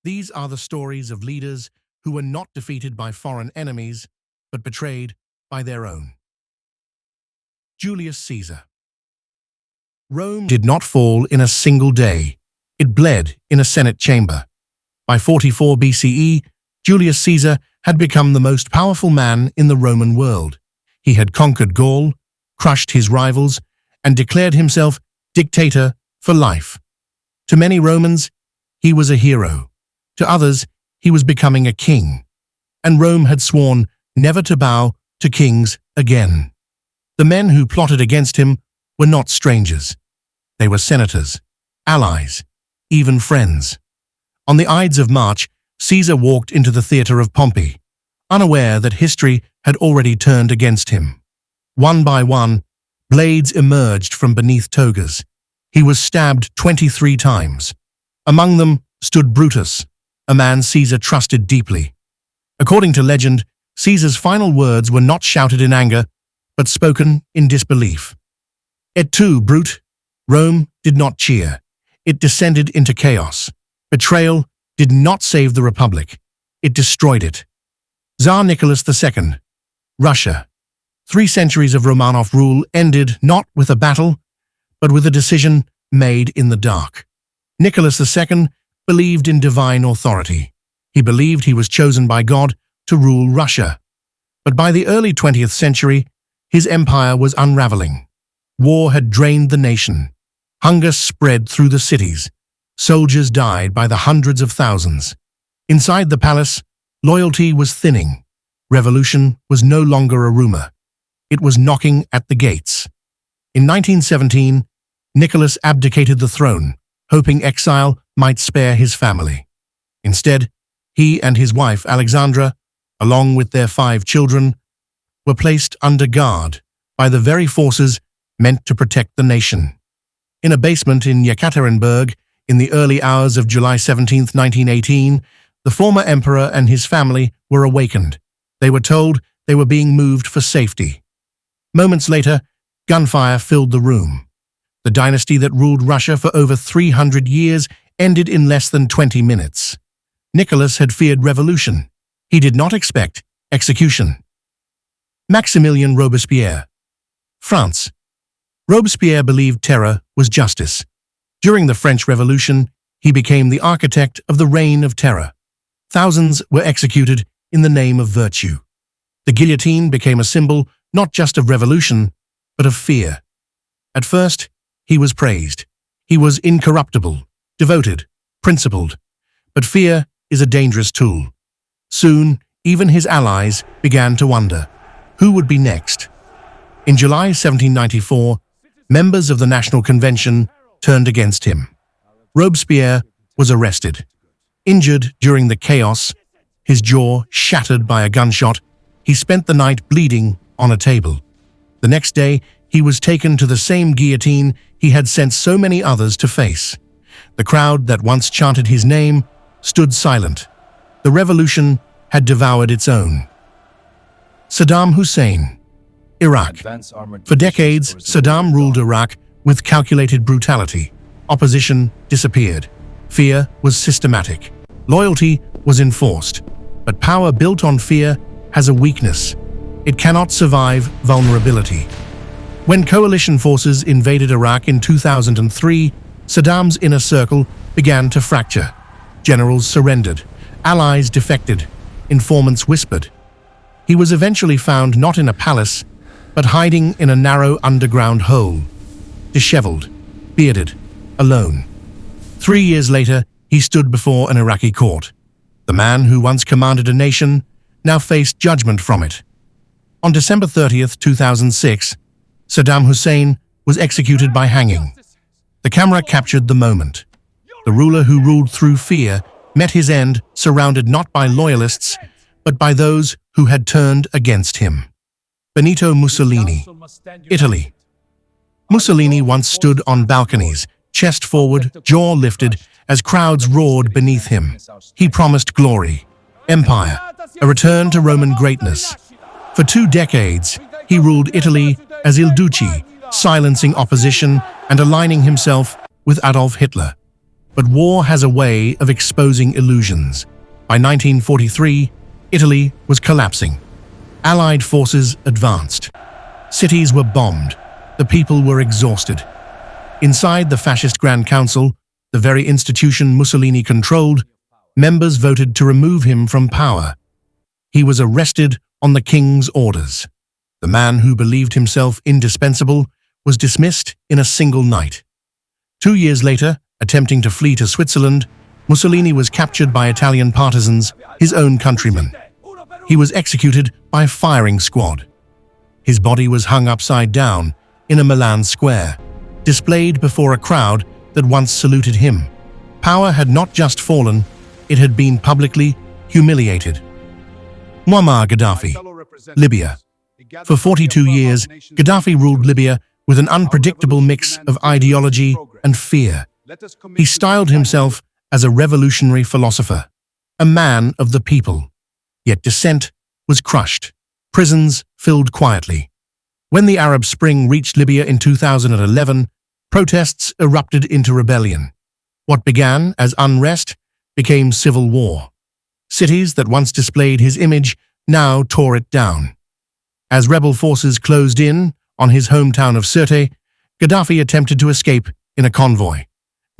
These are the stories of leaders who were not defeated by foreign enemies, but betrayed by their own. Julius Caesar. Rome did not fall in a single day. It bled in a Senate chamber. By 44 BCE, Julius Caesar had become the most powerful man in the Roman world. He had conquered Gaul, crushed his rivals, and declared himself dictator for life. To many Romans, he was a hero. To others, he was becoming a king. And Rome had sworn never to bow to kings again. The men who plotted against him were not strangers. They were senators, allies, even friends. On the Ides of March, Caesar walked into the theater of Pompey, unaware that history had already turned against him. One by one, blades emerged from beneath togas. He was stabbed 23 times. Among them stood Brutus, a man Caesar trusted deeply. According to legend, Caesar's final words were not shouted in anger, but spoken in disbelief. Et tu, Brute? Rome did not cheer. It descended into chaos. Betrayal did not save the Republic. It destroyed it. Tsar Nicholas II. Russia. 3 centuries of Romanov rule ended not with a battle, but with a decision made in the dark. Nicholas II believed in divine authority. He believed he was chosen by God to rule Russia. But by the early 20th century, his empire was unraveling. War had drained the nation. Hunger spread through the cities. Soldiers died by the hundreds of thousands. Inside the palace, loyalty was thinning. Revolution was no longer a rumor. It was knocking at the gates. In 1917, Nicholas abdicated the throne, hoping exile might spare his family. Instead, he and his wife Alexandra, along with their 5 children, were placed under guard by the very forces meant to protect the nation. In a basement in Yekaterinburg, in the early hours of July 17, 1918, the former emperor and his family were awakened. They were told they were being moved for safety. Moments later, gunfire filled the room. The dynasty that ruled Russia for over 300 years ended in less than 20 minutes. Nicholas had feared revolution. He did not expect execution. Maximilien Robespierre. France. Robespierre believed terror was justice. During the French Revolution, he became the architect of the Reign of Terror. Thousands were executed in the name of virtue. The guillotine became a symbol not just of revolution, but of fear. At first, he was praised. He was incorruptible, devoted, principled. But fear is a dangerous tool. Soon, even his allies began to wonder, who would be next? In July 1794, members of the National Convention turned against him. Robespierre was arrested. Injured during the chaos, his jaw shattered by a gunshot, he spent the night bleeding on a table. The next day, he was taken to the same guillotine he had sent so many others to face. The crowd that once chanted his name stood silent. The revolution had devoured its own. Saddam Hussein. Iraq. For decades, Saddam ruled Iraq with calculated brutality. Opposition disappeared. Fear was systematic. Loyalty was enforced. But power built on fear has a weakness. It cannot survive vulnerability. When coalition forces invaded Iraq in 2003, Saddam's inner circle began to fracture. Generals surrendered. Allies defected. Informants whispered. He was eventually found not in a palace, but hiding in a narrow underground hole. Disheveled, bearded, alone. 3 years later, he stood before an Iraqi court. The man who once commanded a nation now faced judgment from it. On December 30th, 2006, Saddam Hussein was executed by hanging. The camera captured the moment. The ruler who ruled through fear met his end surrounded not by loyalists, but by those who had turned against him. Benito Mussolini. Italy. Mussolini once stood on balconies, chest forward, jaw lifted, as crowds roared beneath him. He promised glory, empire, a return to Roman greatness. For 2 decades, he ruled Italy as Il Duce, silencing opposition and aligning himself with Adolf Hitler. But war has a way of exposing illusions. By 1943, Italy was collapsing. Allied forces advanced. Cities were bombed. The people were exhausted. Inside the fascist Grand Council, the very institution Mussolini controlled, members voted to remove him from power. He was arrested on the king's orders. The man who believed himself indispensable was dismissed in a single night. 2 years later, attempting to flee to Switzerland, Mussolini was captured by Italian partisans, his own countrymen. He was executed by a firing squad. His body was hung upside down in a Milan square, displayed before a crowd that once saluted him. Power had not just fallen, it had been publicly humiliated. Muammar Gaddafi, Libya. For 42 years, Gaddafi ruled Libya with an unpredictable mix of ideology and fear. He styled himself as a revolutionary philosopher, a man of the people. Yet dissent was crushed. Prisons filled quietly. When the Arab Spring reached Libya in 2011, protests erupted into rebellion. What began as unrest became civil war. Cities that once displayed his image now tore it down. As rebel forces closed in on his hometown of Sirte, Gaddafi attempted to escape in a convoy.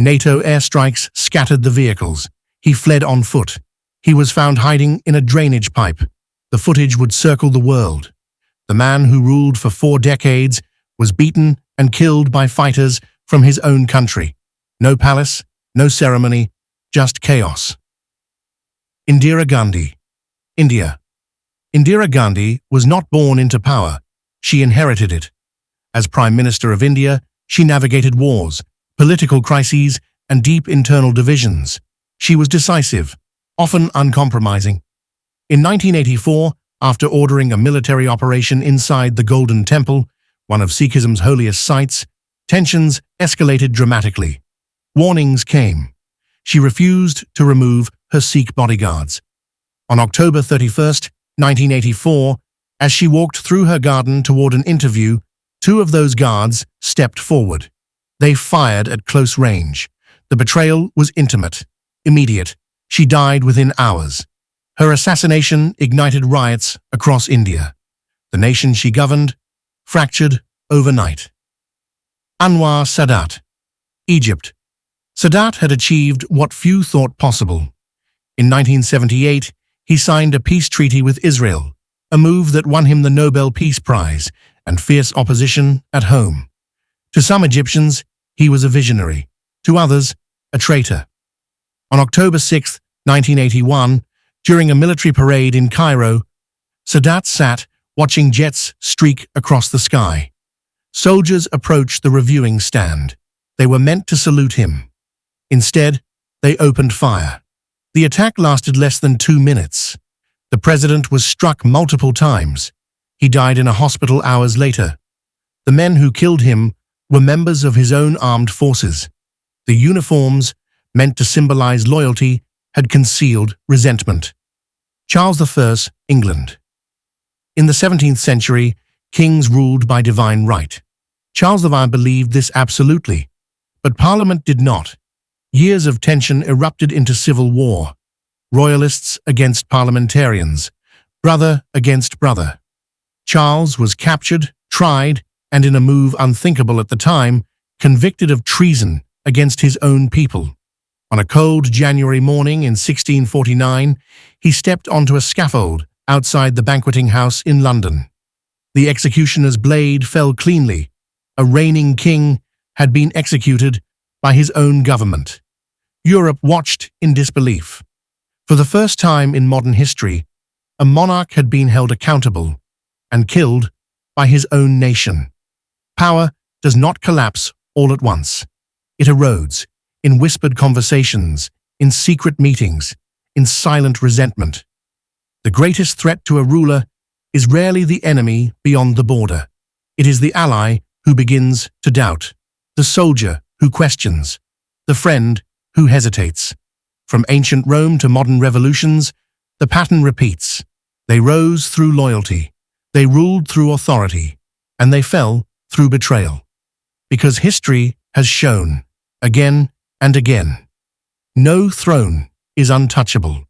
NATO airstrikes scattered the vehicles. He fled on foot. He was found hiding in a drainage pipe. The footage would circle the world. The man who ruled for 4 decades was beaten and killed by fighters from his own country. No palace, no ceremony, just chaos. Indira Gandhi, India. Indira Gandhi was not born into power. She inherited it. As Prime Minister of India, she navigated wars, political crises, and deep internal divisions. She was decisive, often uncompromising. In 1984, after ordering a military operation inside the Golden Temple, one of Sikhism's holiest sites, tensions escalated dramatically. Warnings came. She refused to remove her Sikh bodyguards. On October 31, 1984, as she walked through her garden toward an interview, 2 of those guards stepped forward. They fired at close range. The betrayal was intimate, immediate. She died within hours. Her assassination ignited riots across India. The nation she governed fractured overnight. Anwar Sadat, Egypt. Sadat had achieved what few thought possible. In 1978, he signed a peace treaty with Israel, a move that won him the Nobel Peace Prize and fierce opposition at home. To some Egyptians, he was a visionary. To others, a traitor. On October 6, 1981, during a military parade in Cairo, Sadat sat watching jets streak across the sky. Soldiers approached the reviewing stand. They were meant to salute him. Instead, they opened fire. The attack lasted less than 2 minutes. The president was struck multiple times. He died in a hospital hours later. The men who killed him were members of his own armed forces. The uniforms, meant to symbolize loyalty, had concealed resentment. Charles I, England. In the 17th century, kings ruled by divine right. Charles I believed this absolutely, but Parliament did not. Years of tension erupted into civil war. Royalists against parliamentarians, brother against brother. Charles was captured, tried, and in a move unthinkable at the time, convicted of treason against his own people. On a cold January morning in 1649, he stepped onto a scaffold outside the banqueting house in London. The executioner's blade fell cleanly. A reigning king had been executed by his own government. Europe watched in disbelief. For the first time in modern history, a monarch had been held accountable and killed by his own nation. Power does not collapse all at once. It erodes in whispered conversations, in secret meetings, in silent resentment. The greatest threat to a ruler is rarely the enemy beyond the border. It is the ally who begins to doubt, the soldier who questions, the friend who hesitates. From ancient Rome to modern revolutions, the pattern repeats. They rose through loyalty, they ruled through authority, and they fell through betrayal. Because history has shown, again and again, No throne is untouchable.